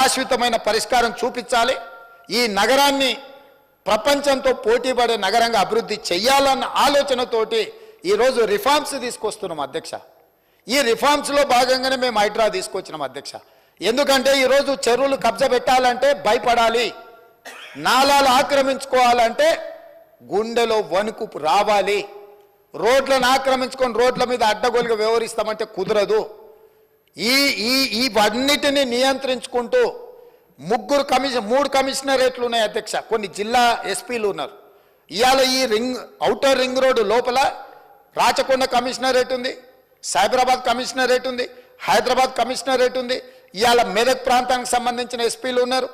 శాశ్వతమైన పరిష్కారం చూపించాలి. ఈ నగరాన్ని ప్రపంచంతో పోటీపడే నగరంగా అభివృద్ధి చేయాలన్న ఆలోచనతోటి ఈరోజు రిఫార్మ్స్ తీసుకొస్తున్నాం అధ్యక్ష. ఈ రిఫార్మ్స్లో భాగంగానే మేము హైడ్రా తీసుకొచ్చినాం అధ్యక్ష. ఎందుకంటే ఈరోజు చెరువులు కబ్జా పెట్టాలంటే భయపడాలి, నాలాలు ఆక్రమించుకోవాలంటే గుండెలో వణుకు రావాలి, రోడ్లను ఆక్రమించుకొని రోడ్ల మీద అడ్డగోలుగా వ్యవహరిస్తామంటే కుదరదు. ఇవన్నిటిని నియంత్రించుకుంటూ మూడు కమిషనరేట్లు ఉన్నాయి అధ్యక్ష. కొన్ని జిల్లా ఎస్పీలు ఉన్నారు. ఇవాళ ఈ ఔటర్ రింగ్ రోడ్డు లోపల రాచకొండ కమిషనరేట్ ఉంది, సైబరాబాద్ కమిషనరేట్ ఉంది, హైదరాబాద్ కమిషనరేట్ ఉంది, ఇవాళ మెదక్ ప్రాంతానికి సంబంధించిన ఎస్పీలు ఉన్నారు.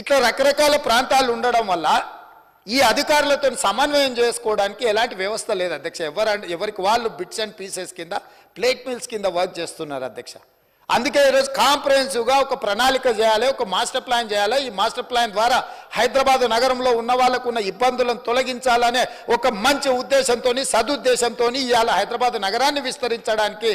ఇట్లా రకరకాల ప్రాంతాలు ఉండడం వల్ల ఈ అధికారులతో సమన్వయం చేసుకోవడానికి ఎలాంటి వ్యవస్థ లేదు అధ్యక్ష. ఎవరికి వాళ్ళు బిట్స్ అండ్ పీసెస్ కింద, ప్లేట్ మిల్స్ కింద వర్క్ చేస్తున్నారు అధ్యక్ష. అందుకే ఈరోజు కాంప్రహెన్సివ్గా ఒక ప్రణాళిక చేయాలి, ఒక మాస్టర్ ప్లాన్ చేయాలి. ఈ మాస్టర్ ప్లాన్ ద్వారా హైదరాబాద్ నగరంలో ఉన్న వాళ్ళకు ఉన్న ఇబ్బందులను తొలగించాలనే ఒక మంచి ఉద్దేశంతో, సదుద్దేశంతో ఇవాళ హైదరాబాద్ నగరాన్ని విస్తరించడానికి,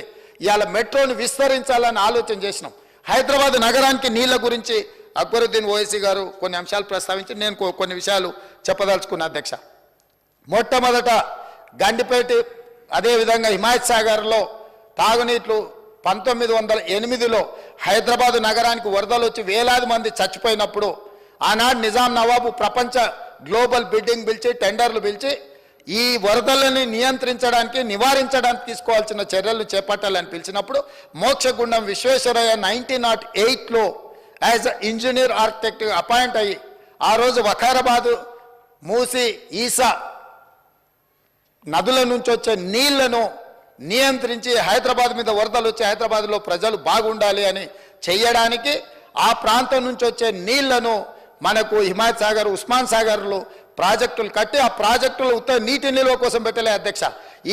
ఇవాళ మెట్రోని విస్తరించాలని ఆలోచన చేసినాం. హైదరాబాద్ నగరానికి నీళ్ల గురించి అక్బరుద్దీన్ ఓవైసీ గారు కొన్ని అంశాలు ప్రస్తావించి నేను కొన్ని విషయాలు చెప్పదలుచుకున్నా అధ్యక్ష. మొట్టమొదట గండిపేట, అదేవిధంగా హిమాయత్ సాగర్లో తాగునీట్లు 1908లో హైదరాబాదు నగరానికి వరదలు వచ్చి వేలాది మంది చచ్చిపోయినప్పుడు ఆనాడు నిజాం నవాబు ప్రపంచ గ్లోబల్ బిడ్డింగ్ పిలిచి, టెండర్లు పిలిచి ఈ వరదలని నియంత్రించడానికి, నివారించడానికి తీసుకోవాల్సిన చర్యలు చేపట్టాలని పిలిచినప్పుడు మోక్షగుండం విశ్వేశ్వరయ్య 1908లో యాజ్ ఇంజనీర్ ఆర్కిటెక్ట్ అపాయింట్ అయ్యి ఆ రోజు వకారాబాదు, మూసి, ఈసా నదుల నుంచి వచ్చే నీళ్లను నియంత్రించి హైదరాబాద్ మీద వరదలు వచ్చి హైదరాబాద్లో ప్రజలు బాగుండాలి అని చేయడానికి ఆ ప్రాంతం నుంచి వచ్చే నీళ్లను మనకు హిమాయత్ సాగర్, ఉస్మాన్ సాగర్లు ప్రాజెక్టులు కట్టి ఆ ప్రాజెక్టులు ఉత్తర నీటి నిల్వ కోసం పెట్టలే అధ్యక్ష.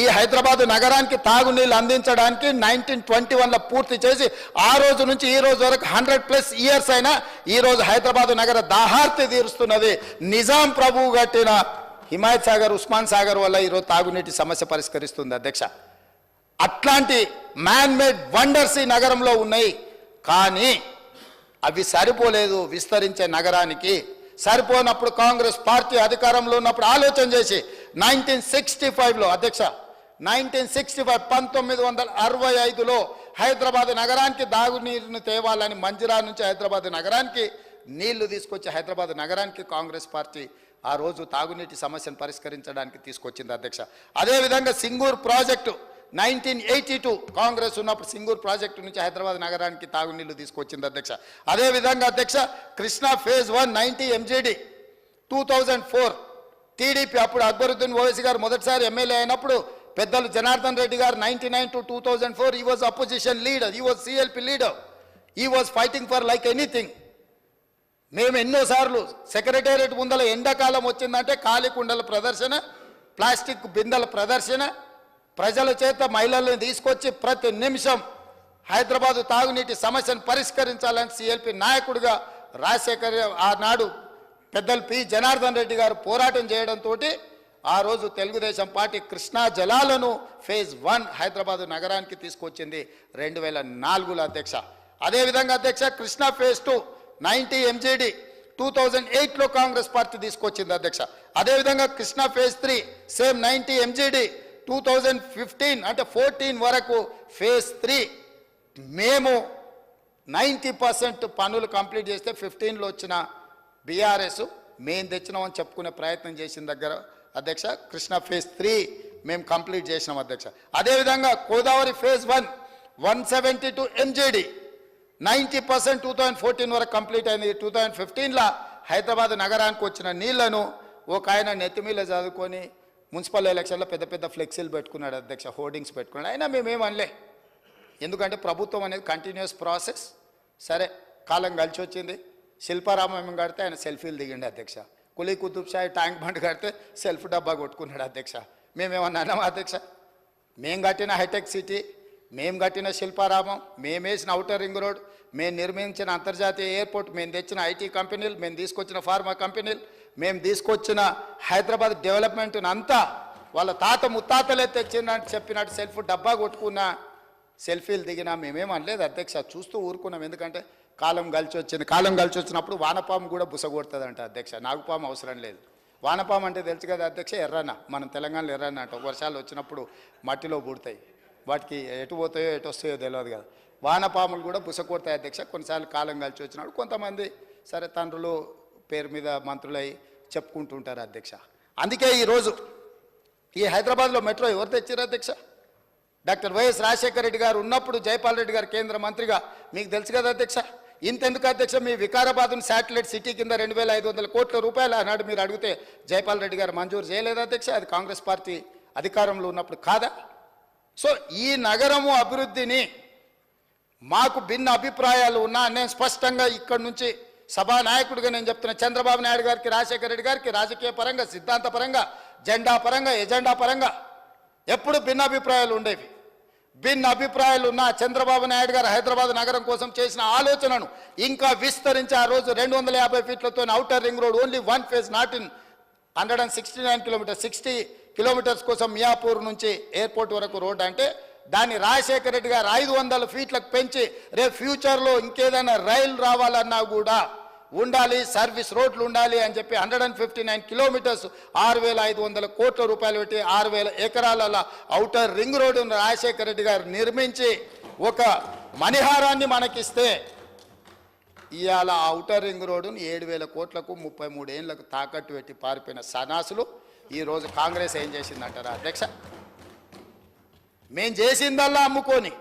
ఈ హైదరాబాద్ నగరానికి తాగునీళ్ళు అందించడానికి 1921లో పూర్తి చేసి ఆ రోజు నుంచి ఈ రోజు వరకు 100+ ఇయర్స్ అయినా ఈరోజు హైదరాబాద్ నగర దాహార్తి తీరుస్తున్నది నిజాం ప్రభువు కట్టిన హిమాయత్ సాగర్, ఉస్మాన్ సాగర్ వల్ల ఈరోజు తాగునీటి సమస్య పరిష్కరిస్తుంది అధ్యక్ష. అట్లాంటి మ్యాన్ మేడ్ వండర్స్ ఈ నగరంలో ఉన్నాయి. కానీ అవి సరిపోలేదు విస్తరించే నగరానికి. సరిపోనప్పుడు కాంగ్రెస్ పార్టీ అధికారంలో ఉన్నప్పుడు ఆలోచన చేసి 1965లో అధ్యక్ష, 1965లో హైదరాబాద్ నగరానికి దాగునీరును తేవాలని మంజిరా నుంచి హైదరాబాద్ నగరానికి నీళ్లు తీసుకొచ్చి హైదరాబాద్ నగరానికి కాంగ్రెస్ పార్టీ ఆ రోజు తాగునీటి సమస్యను పరిష్కరించడానికి తీసుకొచ్చింది అధ్యక్ష. అదేవిధంగా సింగూర్ ప్రాజెక్టు 1982 కాంగ్రెస్ ఉన్నప్పుడు సింగూర్ ప్రాజెక్టు నుంచి హైదరాబాద్ నగరానికి తాగునీళ్లు తీసుకొచ్చింది అధ్యక్ష. అదేవిధంగా అధ్యక్ష కృష్ణా ఫేజ్ 1 90 MGD 2004 టీడీపీ అప్పుడు అక్బరుద్దీన్ ఓవైసీ గారు మొదటిసారి ఎమ్మెల్యే అయినప్పుడు పెద్దలు జనార్దన్ రెడ్డి గారు 1999 to 2004 he was opposition leader, he was CLP leader, he was fighting for like anything. మేము ఎన్నోసార్లు సెక్రటేరియట్ ముందల ఎండాకాలం వచ్చిందంటే ఖాళీ కుండల ప్రదర్శన, ప్లాస్టిక్ బిందెల ప్రదర్శన, ప్రజల చేత మహిళలను తీసుకొచ్చి ప్రతి నిమిషం హైదరాబాదు తాగునీటి సమస్యను పరిష్కరించాలని CLP నాయకుడిగా రాజశేఖర్ ఆనాడు పెద్దలు పి జనార్దన్ రెడ్డి గారు పోరాటం చేయడంతో ఆ రోజు తెలుగుదేశం పార్టీ కృష్ణా జలాలను ఫేజ్ 1 హైదరాబాదు నగరానికి తీసుకొచ్చింది 2004లో అధ్యక్ష. అదేవిధంగా అధ్యక్ష కృష్ణా ఫేజ్ 2 90 MGD 2008లో కాంగ్రెస్ పార్టీ తీసుకొచ్చింది అధ్యక్ష. అదేవిధంగా కృష్ణా ఫేజ్ 3 సేమ్ 90 MGD 2015 అంటే 14 వరకు ఫేజ్ 3 మేము 90% పనులు కంప్లీట్ చేస్తే 15లో వచ్చిన బీఆర్ఎస్ మేము తెచ్చినామని చెప్పుకునే ప్రయత్నం చేసిన దగ్గర అధ్యక్ష కృష్ణా ఫేజ్ 3 మేము కంప్లీట్ చేసినాం అధ్యక్ష. అదేవిధంగా గోదావరి ఫేజ్ 1 172 MGD 90% 2014 వరకు కంప్లీట్ అయింది. 2015లో హైదరాబాద్ నగరానికి వచ్చిన నీళ్లను ఒక ఆయన నెత్తిమీద చదువుకొని మున్సిపల్ ఎలక్షన్లో పెద్ద పెద్ద ఫ్లెక్సీలు పెట్టుకున్నాడు అధ్యక్ష, హోర్డింగ్స్ పెట్టుకున్నాడు. అయినా మేమేమనలే, ఎందుకంటే ప్రభుత్వం అనేది కంటిన్యూస్ ప్రాసెస్. సరే కాలం కలిసి వచ్చింది. శిల్పారామం కడితే ఆయన సెల్ఫీలు దిగిండి అధ్యక్ష, కులీ కుతుబ్ షాహి ట్యాంక్ బండ్ కడితే సెల్ఫ్ డబ్బా కొట్టుకున్నాడు అధ్యక్ష. మేమేమన్నా అన్నామా అధ్యక్ష? మేము కట్టిన హైటెక్ సిటీ, మేము కట్టిన శిల్పారామం, మేము వేసిన ఔటర్ రింగ్ రోడ్, మేము నిర్మించిన అంతర్జాతీయ ఎయిర్పోర్ట్, మేము తెచ్చిన ఐటీ కంపెనీలు, మేము తీసుకొచ్చిన ఫార్మా కంపెనీలు, మేము తీసుకొచ్చిన హైదరాబాద్ డెవలప్మెంట్ అంతా వాళ్ళ తాత ముత్తాతలే తెచ్చినట్టు చెప్పినట్టు సెల్ఫ్ డబ్బా కొట్టుకున్న సెల్ఫీలు దిగినా మేమేం అనలేదు అధ్యక్ష, చూస్తూ ఊరుకున్నాం. ఎందుకంటే కాలం కలిసి వచ్చింది. కాలం కలిసి వచ్చినప్పుడు వానపాము కూడా బుసగొడుతుందంట అధ్యక్ష. నాగుపాము అవసరం లేదు. వానపాము అంటే తెలుసు కదా అధ్యక్ష, ఎర్రన. మనం తెలంగాణలో ఎర్రన అంట. వర్షాలు వచ్చినప్పుడు మట్టిలో పుడతాయి. వాటికి ఎటు పోతాయో ఎటు వస్తాయో తెలియదు కదా. వానపాములు కూడా బుసగొడతాయి అధ్యక్ష. కొన్నిసార్లు కాలం కలిసి వచ్చినప్పుడు కొంతమంది సరే తండ్రులు పేరు మీద మంత్రులై చెప్పుకుంటుంటారు అధ్యక్ష. అందుకే ఈరోజు ఈ హైదరాబాద్లో మెట్రో ఎవరు తెచ్చారు అధ్యక్ష? డాక్టర్ వైఎస్ రాజశేఖర రెడ్డి గారు ఉన్నప్పుడు జైపాల్ రెడ్డి గారు కేంద్ర మంత్రిగా, మీకు తెలుసు కదా అధ్యక్ష. ఇంతెందుకు అధ్యక్ష, మీ వికారాబాద్ను శాటిలైట్ సిటీ కింద 2,500 కోట్ల రూపాయలు ఆనాడు మీరు అడిగితే జైపాల్ రెడ్డి గారు మంజూరు చేయలేదు అధ్యక్ష. అది కాంగ్రెస్ పార్టీ అధికారంలో ఉన్నప్పుడు కాదా? సో ఈ నగరము అభివృద్ధిని మాకు భిన్న అభిప్రాయాలు ఉన్నా నేను స్పష్టంగా ఇక్కడి నుంచి సభానాయకుడిగా నేను చెప్తున్నా, చంద్రబాబు నాయుడు గారికి, రాజశేఖర రెడ్డి గారికి రాజకీయ పరంగా, సిద్ధాంత పరంగా, జెండా పరంగా, ఎజెండా పరంగా ఎప్పుడు భిన్న అభిప్రాయాలు ఉండేవి. భిన్న అభిప్రాయాలు ఉన్న చంద్రబాబు నాయుడు గారు హైదరాబాద్ నగరం కోసం చేసిన ఆలోచనను ఇంకా విస్తరించి ఆ రోజు 250 ఫీట్లతో outer ring road, only one phase, not in 169 kilometers, 60 kilometers కోసం మియాపూర్ నుంచి ఎయిర్పోర్ట్ వరకు రోడ్ అంటే దాన్ని రాజశేఖర రెడ్డి గారు 500 ఫీట్లకు పెంచి రేపు ఫ్యూచర్లో ఇంకేదైనా రైలు రావాలన్నా కూడా ఉండాలి, సర్వీస్ రోడ్లు ఉండాలి అని చెప్పి 159 కిలోమీటర్స్ 6,500 కోట్ల రూపాయలు పెట్టి 6,000 ఎకరాల ఔటర్ రింగ్ రోడ్డును రాజశేఖర రెడ్డి గారు నిర్మించి ఒక మణిహారాన్ని మనకిస్తే ఇవాళ ఔటర్ రింగ్ రోడ్డును 7,000 కోట్లకు 33 ఏళ్లకు తాకట్టు పెట్టి పారిపోయిన సనాసులు ఈరోజు కాంగ్రెస్ ఏం చేసిందంటారా అధ్యక్ష? మేం చేసిందల్లా అమ్ముకొని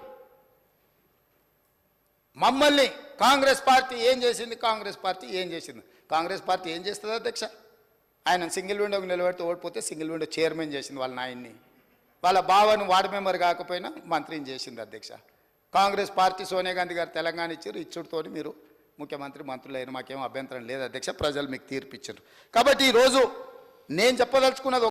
మమ్మల్ని కాంగ్రెస్ పార్టీ ఏం చేసింది? కాంగ్రెస్ పార్టీ ఏం చేసింది? కాంగ్రెస్ పార్టీ ఏం చేస్తుంది అధ్యక్ష? ఆయన సింగిల్ విండోకి నిలబెడితే ఓడిపోతే సింగిల్ విండో చైర్మన్ చేసింది వాళ్ళ నాయన్ని. వాళ్ళ బావను వార్డు మెంబర్ కాకపోయినా మంత్రిని చేసింది అధ్యక్ష. కాంగ్రెస్ పార్టీ సోనియా గాంధీ గారు తెలంగాణ ఇచ్చారు, ఇచ్చుడుతో మీరు ముఖ్యమంత్రి మంత్రులైన మాకేం అభ్యంతరం లేదు అధ్యక్ష. ప్రజలు మీకు తీర్పు ఇచ్చారు. కాబట్టి ఈరోజు నేను చెప్పదలుచుకున్నది